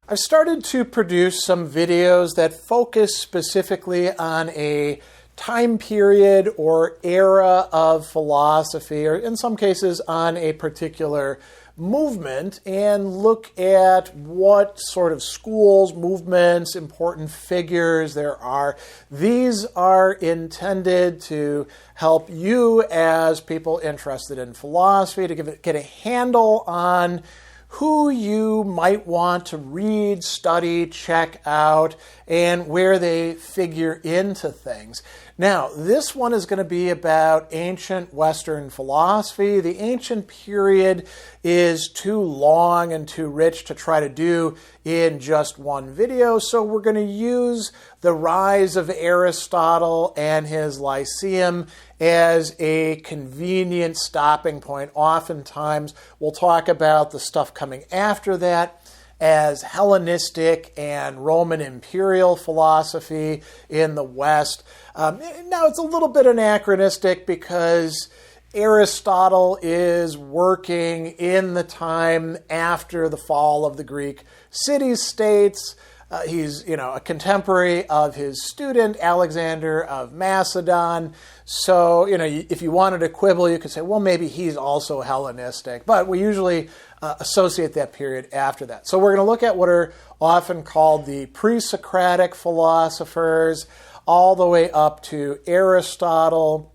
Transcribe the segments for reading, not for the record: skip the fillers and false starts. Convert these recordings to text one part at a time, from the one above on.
I've started to produce some videos that focus specifically on a time period or era of philosophy, or in some cases on a particular movement, and look at what sort of schools, movements, important figures there are. These are intended to help you as people interested in philosophy to get a handle on who you might want to read, study, check out, and where they figure into things. Now, this one is going to be about ancient Western philosophy. The ancient period is too long and too rich to try to do in just one video, so we're going to use the rise of Aristotle and his Lyceum as a convenient stopping point. Oftentimes, we'll talk about the stuff coming after that as Hellenistic and Roman imperial philosophy in the West. Now, it's a little bit anachronistic because Aristotle is working in the time after the fall of the Greek city-states. He's, a contemporary of his student, Alexander of Macedon. So, if you wanted to quibble, you could say, well, maybe he's also Hellenistic. But we usually associate that period after that. So we're going to look at what are often called the pre-Socratic philosophers, all the way up to Aristotle,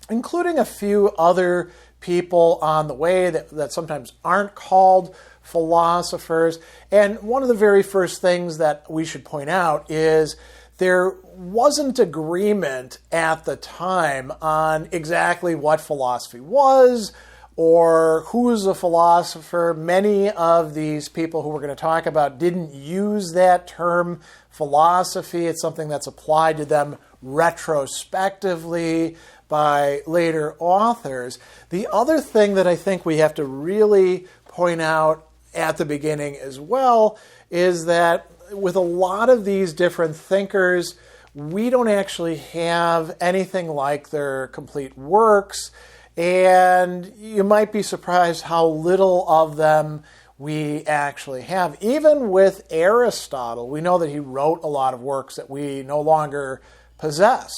including a few other people on the way that sometimes aren't called philosophers. And one of the very first things that we should point out is there wasn't agreement at the time on exactly what philosophy was or who's a philosopher. Many of these people who we're going to talk about didn't use that term philosophy. It's something that's applied to them retrospectively by later authors. The other thing that I think we have to really point out at the beginning as well is that with a lot of these different thinkers, we don't actually have anything like their complete works, and you might be surprised how little of them we actually have. Even with Aristotle, we know that he wrote a lot of works that we no longer possess.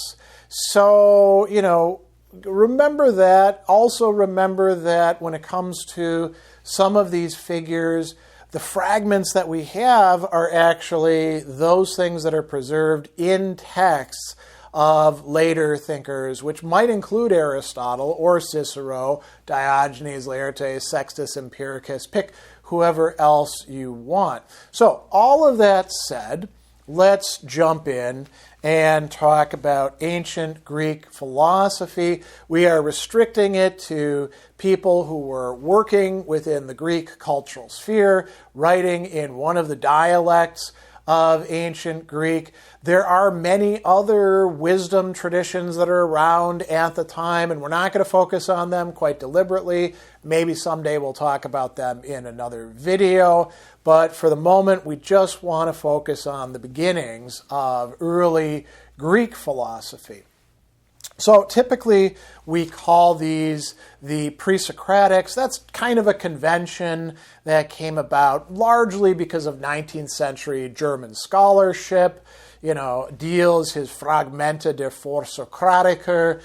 So, remember that. Also remember that when it comes to some of these figures, the fragments that we have are actually those things that are preserved in texts of later thinkers, which might include Aristotle or Cicero, Diogenes Laertes, Sextus Empiricus, pick whoever else you want. So all of that said, let's jump in and talk about ancient Greek philosophy. We are restricting it to people who were working within the Greek cultural sphere, writing in one of the dialects of ancient Greek. There are many other wisdom traditions that are around at the time, and we're not going to focus on them quite deliberately. Maybe someday we'll talk about them in another video. But for the moment, we just want to focus on the beginnings of early Greek philosophy. So typically, we call these the pre-Socratics. That's kind of a convention that came about largely because of 19th century German scholarship. Deals his Fragmente der Vorsokratiker,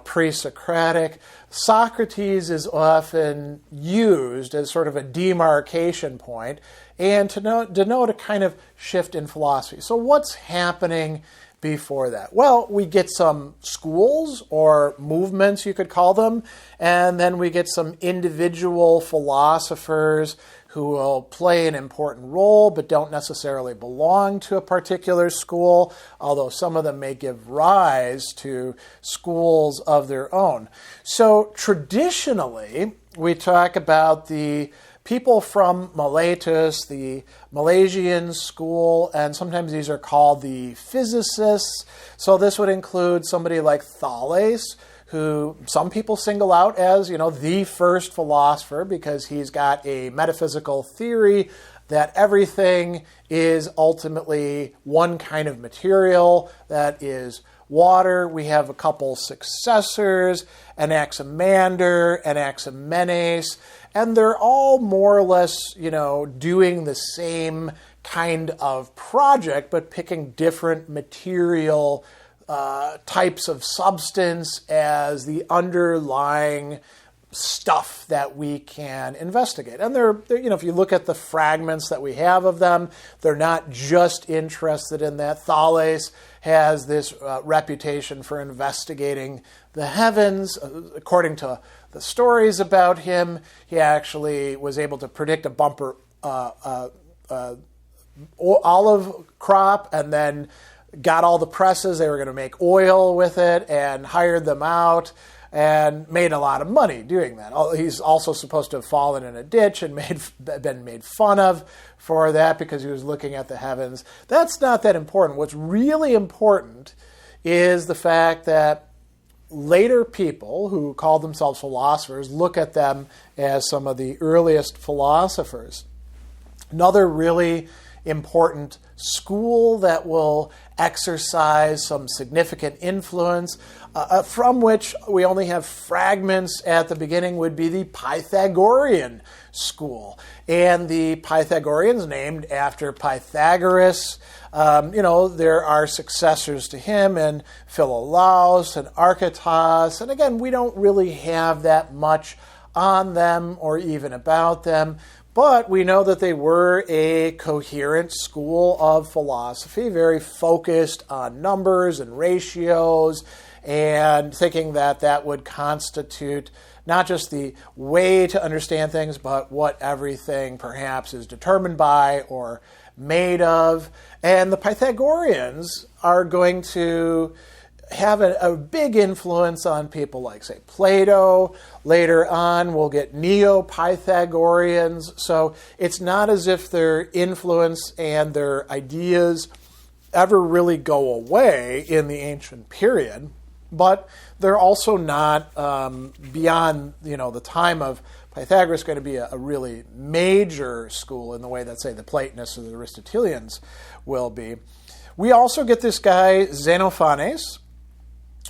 pre-Socratic. Socrates is often used as sort of a demarcation point and to denote a kind of shift in philosophy. So what's happening before that? Well, we get some schools or movements, you could call them, and then we get some individual philosophers who will play an important role but don't necessarily belong to a particular school, although some of them may give rise to schools of their own. So traditionally, we talk about the people from Miletus, the Milesian school, and sometimes these are called the physicists. So this would include somebody like Thales, who some people single out as, the first philosopher because he's got a metaphysical theory that everything is ultimately one kind of material that is water. We have a couple successors, Anaximander, Anaximenes, and they're all more or less, doing the same kind of project, but picking different material types of substance as the underlying stuff that we can investigate. And they're, if you look at the fragments that we have of them, they're not just interested in that. Thales has this reputation for investigating the heavens. According to the stories about him, he actually was able to predict a bumper olive crop, and then got all the presses. They were going to make oil with it, and hired them out, and made a lot of money doing that. He's also supposed to have fallen in a ditch and been made fun of for that because he was looking at the heavens. That's not that important. What's really important is the fact that later people who call themselves philosophers look at them as some of the earliest philosophers. Another really important school that will exercise some significant influence, from which we only have fragments at the beginning, would be the Pythagorean school. And the Pythagoreans, named after Pythagoras, there are successors to him, and Philolaus and Aristotle. And again, we don't really have that much on them or even about them. But we know that they were a coherent school of philosophy, very focused on numbers and ratios, and thinking that that would constitute not just the way to understand things, but what everything perhaps is determined by or made of. And the Pythagoreans are going to have a big influence on people like, say, Plato. Later on, we'll get Neo-Pythagoreans. So it's not as if their influence and their ideas ever really go away in the ancient period, but they're also not beyond, the time of Pythagoras going to be a really major school in the way that, say, the Platonists or the Aristotelians will be. We also get this guy, Xenophanes,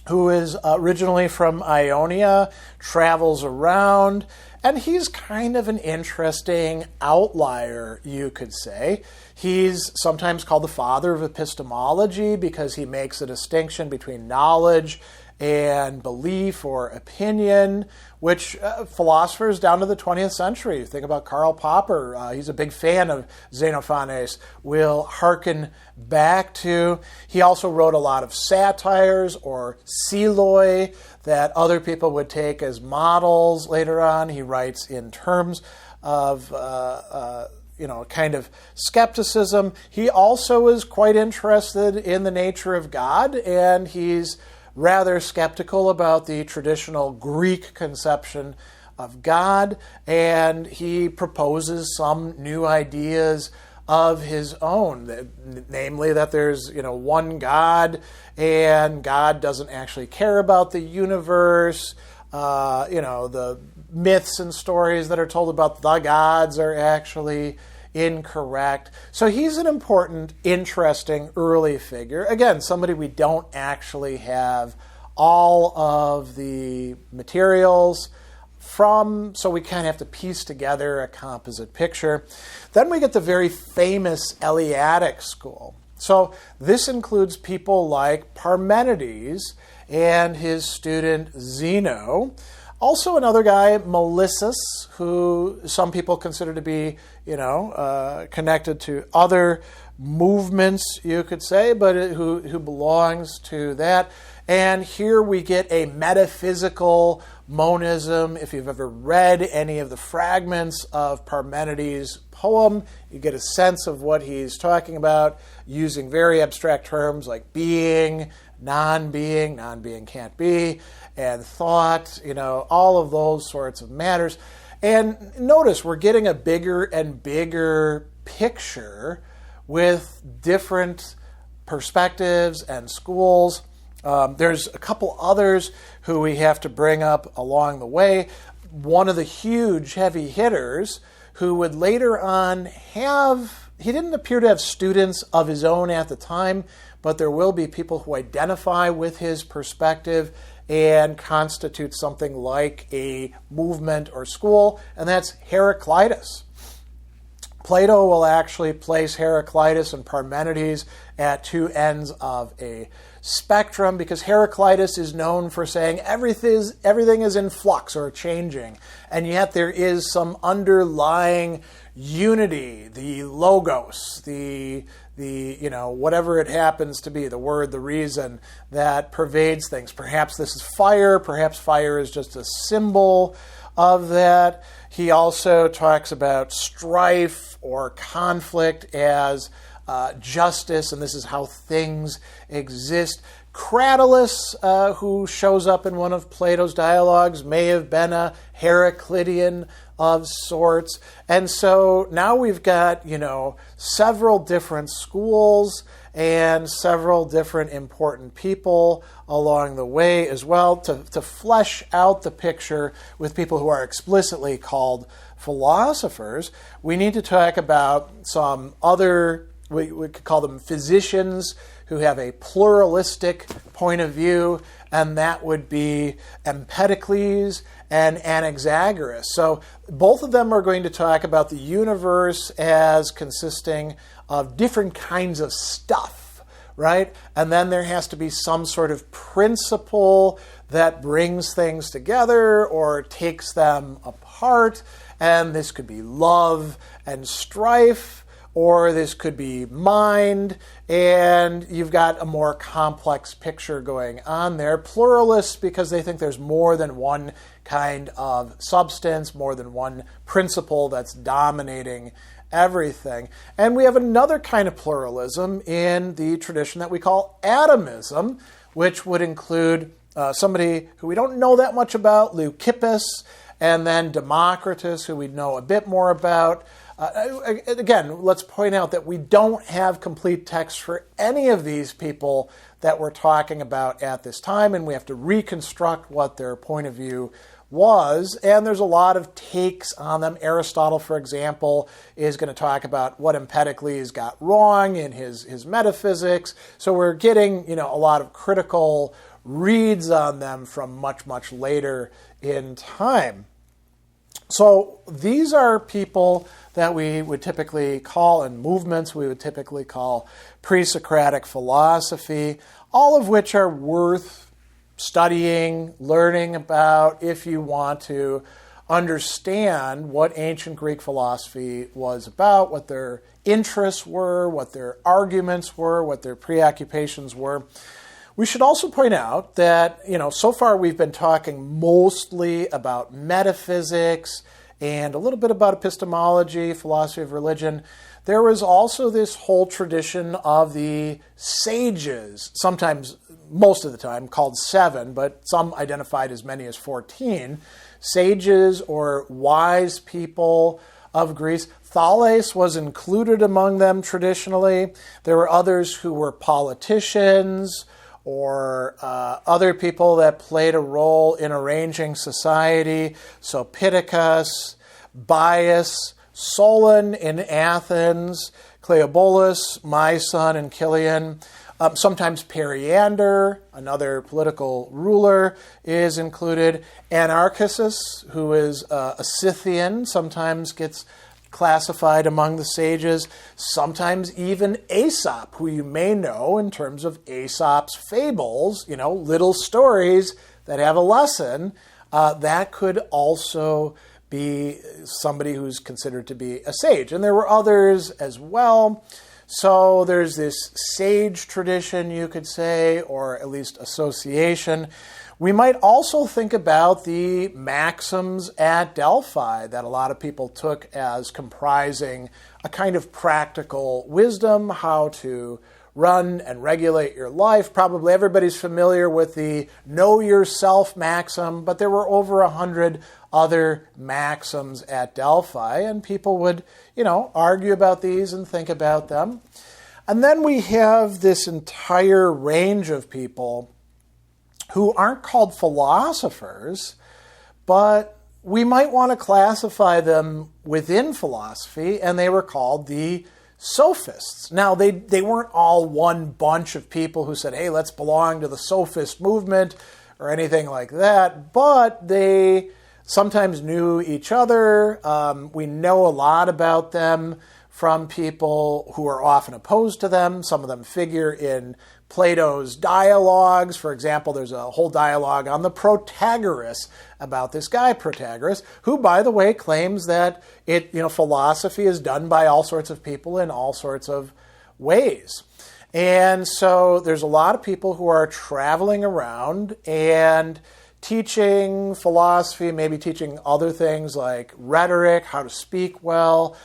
who is originally from Ionia, travels around, and he's kind of an interesting outlier, you could say. He's sometimes called the father of epistemology because he makes a distinction between knowledge and belief or opinion, which philosophers down to the 20th century, think about Karl Popper, he's a big fan of Xenophanes, will hearken back to. He also wrote a lot of satires or siloi that other people would take as models later on. He writes in terms of kind of skepticism. He also is quite interested in the nature of God, and he's rather skeptical about the traditional Greek conception of God, and he proposes some new ideas of his own, namely that there's one God, and God doesn't actually care about the universe. The myths and stories that are told about the gods are actually incorrect. So he's an important, interesting early figure. Again, somebody we don't actually have all of the materials from, so we kind of have to piece together a composite picture. Then we get the very famous Eleatic school. So this includes people like Parmenides and his student Zeno. Also another guy, Melissus, who some people consider to be, connected to other movements, you could say, but who belongs to that. And here we get a metaphysical monism. If you've ever read any of the fragments of Parmenides' poem, you get a sense of what he's talking about, using very abstract terms like being, non-being can't be, and thought, all of those sorts of matters. And notice we're getting a bigger and bigger picture with different perspectives and schools. There's a couple others who we have to bring up along the way. One of the huge heavy hitters who would later on have he didn't appear to have students of his own at the time, but there will be people who identify with his perspective and constitute something like a movement or school, and that's Heraclitus. Plato will actually place Heraclitus and Parmenides at two ends of a spectrum because Heraclitus is known for saying everything is in flux or changing, and yet there is some underlying unity, the logos, the whatever it happens to be, the word, the reason that pervades things. Perhaps this is fire, perhaps fire is just a symbol of that. He also talks about strife or conflict as justice, and this is how things exist. Cratylus, who shows up in one of Plato's dialogues, may have been a Heraclitean of sorts. And so now we've got, several different schools and several different important people along the way as well to flesh out the picture with people who are explicitly called philosophers. We need to talk about some other, we could call them physicians, who have a pluralistic point of view, and that would be Empedocles and Anaxagoras. So both of them are going to talk about the universe as consisting of different kinds of stuff, right? And then there has to be some sort of principle that brings things together or takes them apart, and this could be love and strife, or this could be mind, and you've got a more complex picture going on there. Pluralists, because they think there's more than one kind of substance, more than one principle that's dominating everything. And we have another kind of pluralism in the tradition that we call atomism, which would include somebody who we don't know that much about, Leucippus, and then Democritus, who we know a bit more about. Again, let's point out that we don't have complete text for any of these people that we're talking about at this time, and we have to reconstruct what their point of view was, and there's a lot of takes on them. Aristotle, for example, is going to talk about what Empedocles got wrong in his metaphysics, so we're getting a lot of critical reads on them from much, much later in time. So these are people that we would typically call, and movements we would typically call pre-Socratic philosophy, all of which are worth studying, learning about if you want to understand what ancient Greek philosophy was about, what their interests were, what their arguments were, what their preoccupations were. We should also point out that, so far we've been talking mostly about metaphysics and a little bit about epistemology, philosophy of religion. There was also this whole tradition of the sages, sometimes, most of the time, called 7, but some identified as many as 14. Sages or wise people of Greece. Thales was included among them traditionally. There were others who were politicians, or other people that played a role in arranging society. So Prodicus, Bias, Solon in Athens, Cleobulus, Myson in Kilian. Sometimes Periander, another political ruler, is included. Anarchisus, who is a Scythian, sometimes gets classified among the sages, sometimes even Aesop, who you may know in terms of Aesop's fables, little stories that have a lesson. That could also be somebody who's considered to be a sage. And there were others as well. So there's this sage tradition, you could say, or at least association. We might also think about the maxims at Delphi that a lot of people took as comprising a kind of practical wisdom, how to run and regulate your life. Probably everybody's familiar with the know yourself maxim, but there were over 100 other maxims at Delphi, and people would, argue about these and think about them. And then we have this entire range of people who aren't called philosophers, but we might want to classify them within philosophy, and they were called the Sophists. Now, they weren't all one bunch of people who said, hey, let's belong to the Sophist movement or anything like that, but they sometimes knew each other. We know a lot about them from people who are often opposed to them. Some of them figure in Plato's dialogues. For example, there's a whole dialogue on the Protagoras about this guy, Protagoras, who, by the way, claims that philosophy is done by all sorts of people in all sorts of ways. And so there's a lot of people who are traveling around and teaching philosophy, maybe teaching other things like rhetoric, how to speak well.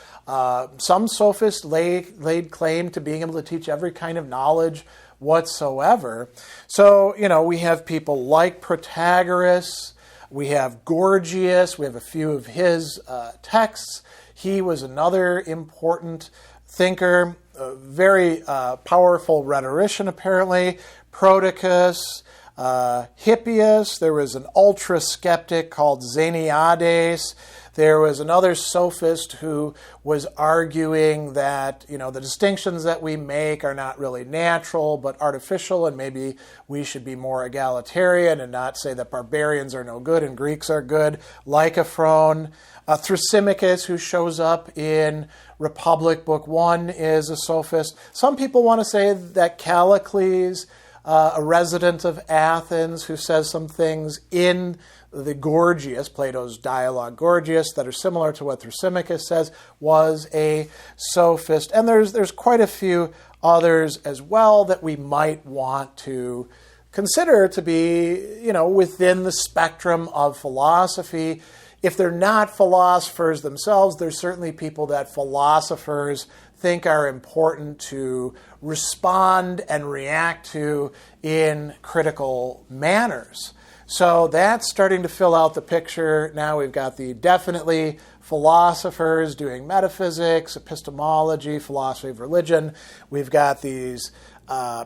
Some sophists laid claim to being able to teach every kind of knowledge whatsoever. So, we have people like Protagoras, we have Gorgias, we have a few of his texts. He was another important thinker, a very powerful rhetorician apparently. Prodicus, Hippias, there was an ultra-skeptic called Xeniades. There was another sophist who was arguing that, the distinctions that we make are not really natural, but artificial, and maybe we should be more egalitarian and not say that barbarians are no good and Greeks are good. Lycophron, Thrasymachus, who shows up in Republic Book 1, is a sophist. Some people want to say that Callicles, a resident of Athens, who says some things in the Gorgias, Plato's dialogue Gorgias, that are similar to what Thrasymachus says, was a sophist. And there's quite a few others as well that we might want to consider to be, within the spectrum of philosophy. If they're not philosophers themselves, there's certainly people that philosophers think are important to respond and react to in critical manners. So that's starting to fill out the picture. Now we've got the definitely philosophers doing metaphysics, epistemology, philosophy of religion. We've got these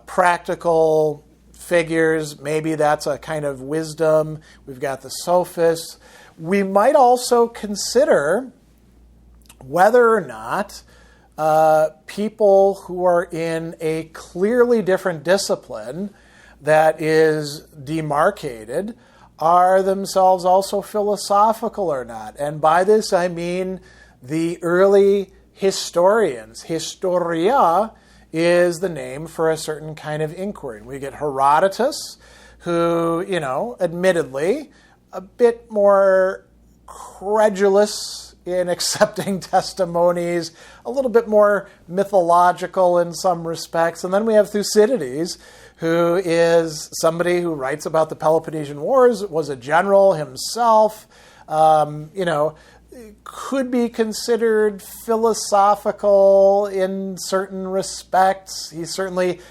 practical figures. Maybe that's a kind of wisdom. We've got the sophists. We might also consider whether or not people who are in a clearly different discipline that is demarcated are themselves also philosophical or not. And by this I mean the early historians. Historia is the name for a certain kind of inquiry. We get Herodotus, who, admittedly, a bit more credulous in accepting testimonies, a little bit more mythological in some respects. And then we have Thucydides, who is somebody who writes about the Peloponnesian Wars, was a general himself, could be considered philosophical in certain respects. He's certainly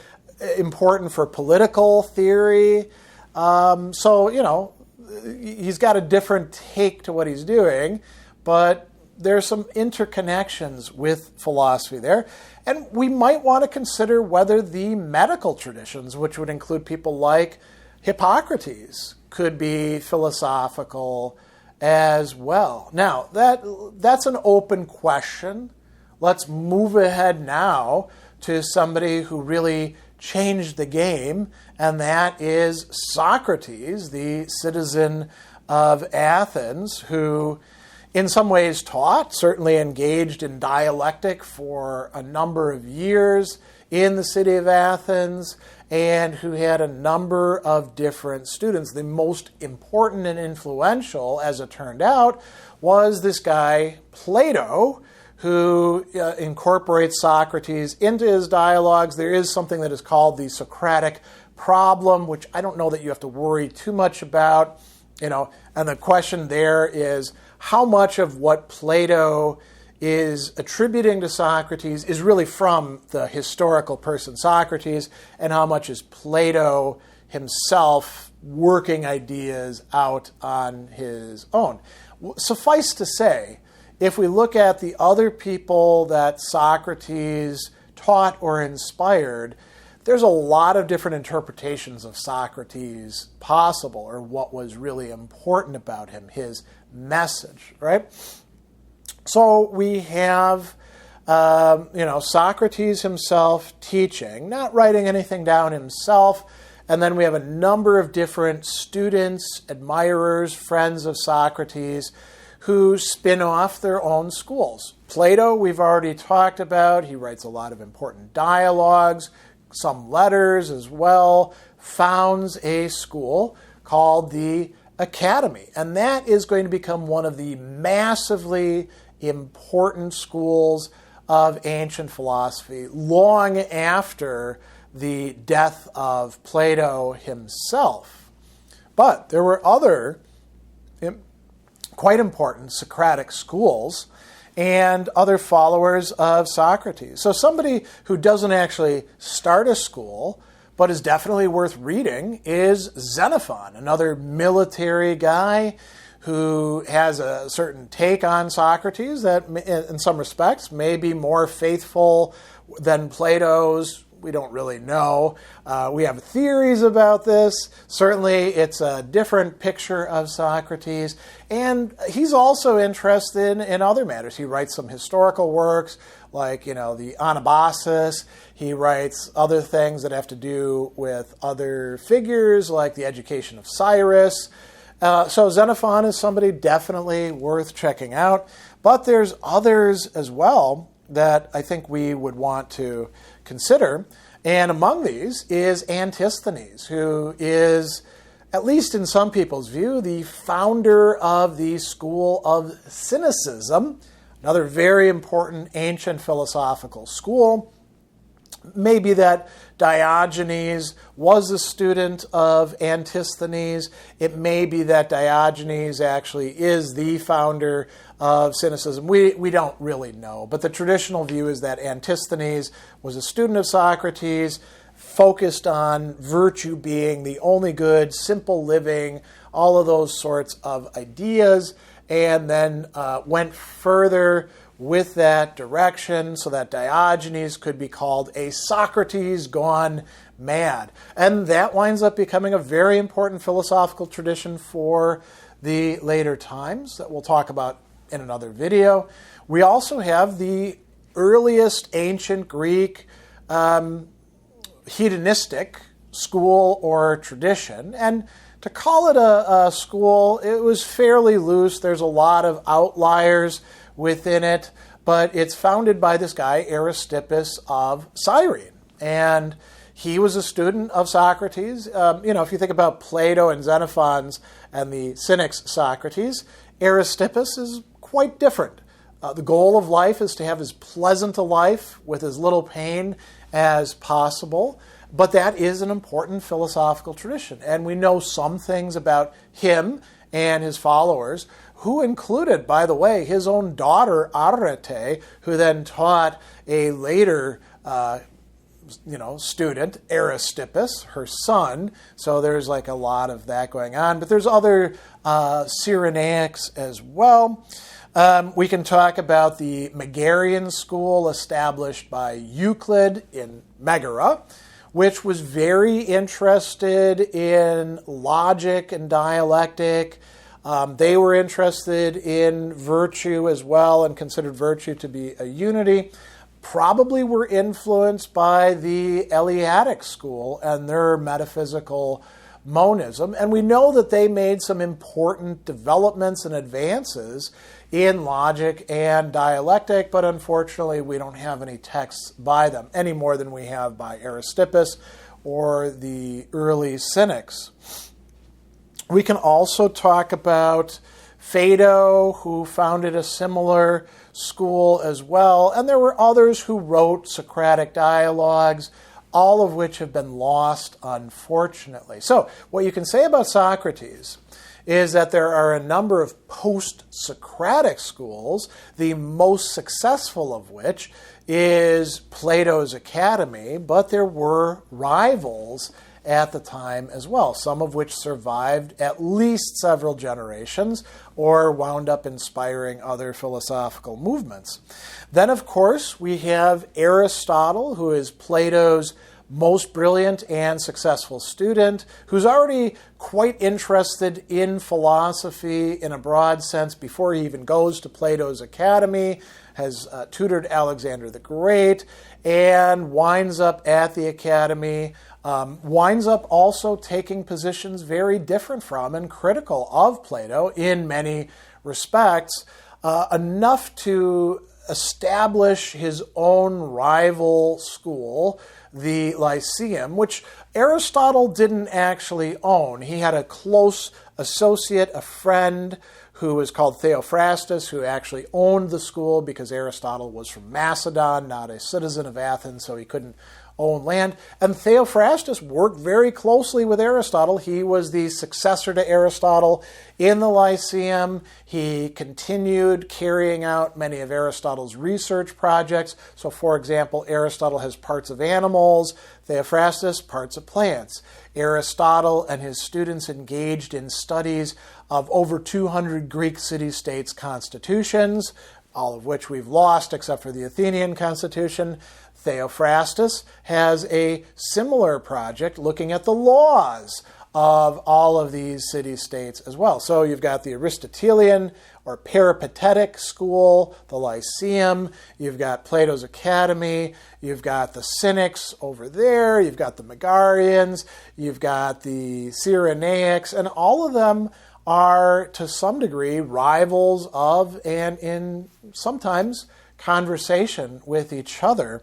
important for political theory. He's got a different take to what he's doing, but there's some interconnections with philosophy there. And we might want to consider whether the medical traditions, which would include people like Hippocrates, could be philosophical as well. Now, that's an open question. Let's move ahead now to somebody who really changed the game, and that is Socrates, the citizen of Athens, who in some ways taught, certainly engaged in dialectic for a number of years in the city of Athens, and who had a number of different students. The most important and influential, as it turned out, was this guy, Plato, who incorporates Socrates into his dialogues. There is something that is called the Socratic problem, which I don't know that you have to worry too much about. And the question there is, how much of what Plato is attributing to Socrates is really from the historical person Socrates, and how much is Plato himself working ideas out on his own? Suffice to say, if we look at the other people that Socrates taught or inspired, there's a lot of different interpretations of Socrates possible, or what was really important about him, his message, right? So we have Socrates himself teaching, not writing anything down himself. And then we have a number of different students, admirers, friends of Socrates who spin off their own schools. Plato, we've already talked about. He writes a lot of important dialogues, some letters as well, founds a school called the Academy. And that is going to become one of the massively important schools of ancient philosophy long after the death of Plato himself. But there were other quite important Socratic schools and other followers of Socrates. So somebody who doesn't actually start a school but is definitely worth reading is Xenophon, another military guy who has a certain take on Socrates that in some respects may be more faithful than Plato's. We don't really know. We have theories about this. Certainly, it's a different picture of Socrates. And he's also interested in other matters. He writes some historical works, like, the Anabasis. He writes other things that have to do with other figures, like the education of Cyrus. So Xenophon is somebody definitely worth checking out. But there's others as well that I think we would want to consider. And among these is Antisthenes, who is, at least in some people's view, the founder of the school of Cynicism, another very important ancient philosophical school. Maybe that Diogenes was a student of Antisthenes. It may be that Diogenes actually is the founder of Cynicism. We don't really know. But the traditional view is that Antisthenes was a student of Socrates, focused on virtue being the only good, simple living, all of those sorts of ideas, and then went further with that direction so that Diogenes could be called a Socrates gone mad. And that winds up becoming a very important philosophical tradition for the later times that we'll talk about in another video. We also have the earliest ancient Greek hedonistic school or tradition. And to call it a school, it was fairly loose. There's a lot of outliers within it, but it's founded by this guy, Aristippus of Cyrene. And he was a student of Socrates. If you think about Plato and Xenophon's and the Cynics Socrates, Aristippus is quite different. The goal of life is to have as pleasant a life with as little pain as possible. But that is an important philosophical tradition. And we know some things about him and his followers, who included, by the way, his own daughter, Arete, who then taught a later student, Aristippus, her son. So there's like a lot of that going on. But there's other Cyrenaics as well. We can talk about the Megarian school established by Euclid in Megara, which was very interested in logic and dialectic. They were interested in virtue as well and considered virtue to be a unity. Probably were influenced by the Eleatic school and their metaphysical monism. And we know that they made some important developments and advances in logic and dialectic, but unfortunately we don't have any texts by them, any more than we have by Aristippus or the early Cynics. We can also talk about Phaedo, who founded a similar school as well, and there were others who wrote Socratic dialogues, all of which have been lost, unfortunately. So what you can say about Socrates is that there are a number of post-Socratic schools, the most successful of which is Plato's Academy, but there were rivals at the time as well, some of which survived at least several generations or wound up inspiring other philosophical movements. Then, of course, we have Aristotle, who is Plato's most brilliant and successful student who's already quite interested in philosophy in a broad sense before he even goes to Plato's academy, has tutored Alexander the Great, and winds up at the academy, winds up also taking positions very different from and critical of Plato in many respects, enough to establish his own rival school, the Lyceum, which Aristotle didn't actually own. He had a close associate, a friend, who was called Theophrastus, who actually owned the school because Aristotle was from Macedon, not a citizen of Athens, so he couldn't own land. And Theophrastus worked very closely with Aristotle. He was the successor to Aristotle in the Lyceum. He continued carrying out many of Aristotle's research projects. So, for example, Aristotle has parts of animals, Theophrastus parts of plants. Aristotle and his students engaged in studies of over 200 Greek city-states constitutions, all of which we've lost except for the Athenian constitution. Theophrastus has a similar project looking at the laws of all of these city-states as well. So you've got the Aristotelian or Peripatetic school, the Lyceum, you've got Plato's Academy, you've got the Cynics over there, you've got the Megarians, you've got the Cyrenaics, and all of them are to some degree rivals of and in sometimes conversation with each other.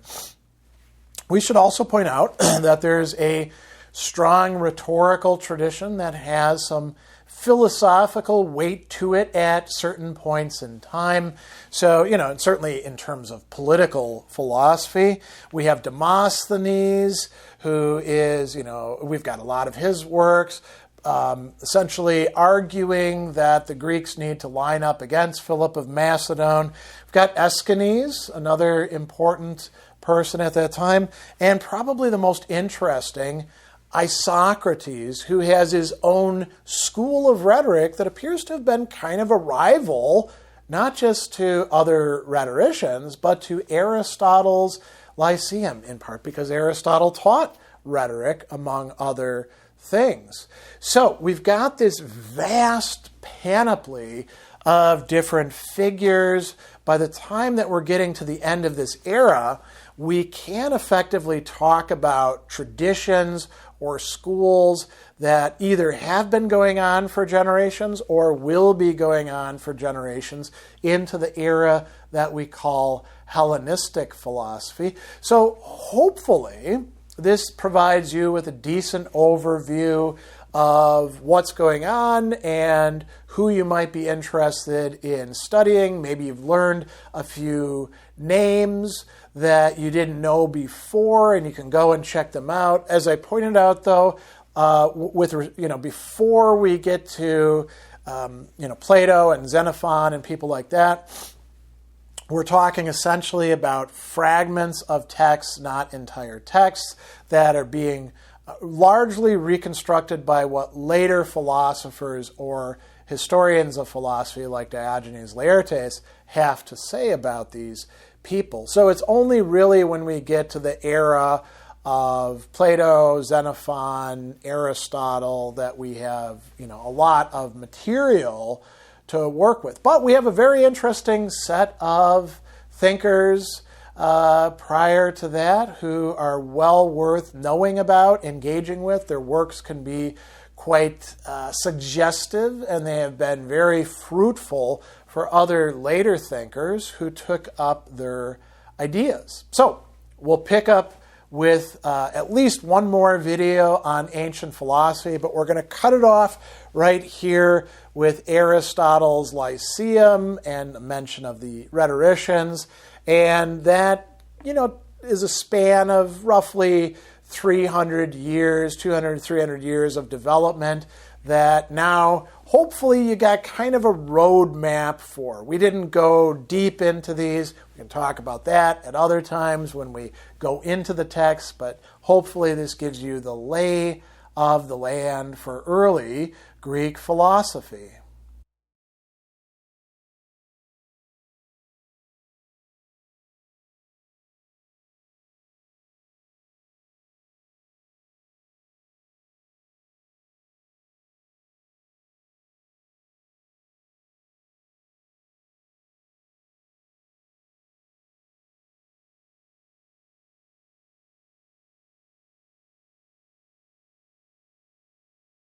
We should also point out that there's a strong rhetorical tradition that has some philosophical weight to it at certain points in time. So, certainly in terms of political philosophy, we have Demosthenes, who is, we've got a lot of his works, essentially arguing that the Greeks need to line up against Philip of Macedon. We've got Aeschines, another important person at that time, and probably the most interesting, Isocrates, who has his own school of rhetoric that appears to have been kind of a rival, not just to other rhetoricians, but to Aristotle's Lyceum, in part because Aristotle taught rhetoric, among other things. So we've got this vast panoply of different figures. By the time that we're getting to the end of this era, we can effectively talk about traditions or schools that either have been going on for generations or will be going on for generations into the era that we call Hellenistic philosophy. So hopefully this provides you with a decent overview of what's going on and who you might be interested in studying. Maybe you've learned a few names that you didn't know before, and you can go and check them out. As I pointed out, though, before we get to Plato and Xenophon and people like that, we're talking essentially about fragments of texts, not entire texts, that are being largely reconstructed by what later philosophers or historians of philosophy like Diogenes Laertes have to say about these people. So it's only really when we get to the era of Plato, Xenophon, Aristotle that we have, a lot of material to work with. But we have a very interesting set of thinkers prior to that who are well worth knowing about, engaging with. Their works can be quite suggestive, and they have been very fruitful for other later thinkers who took up their ideas. So we'll pick up with at least one more video on ancient philosophy, but we're going to cut it off right here with Aristotle's Lyceum and a mention of the rhetoricians. And that, is a span of roughly 300 years, 200, 300 years of development that now hopefully you got kind of a roadmap for. We didn't go deep into these. We can talk about that at other times when we go into the text, but hopefully this gives you the lay of the land for early Greek philosophy.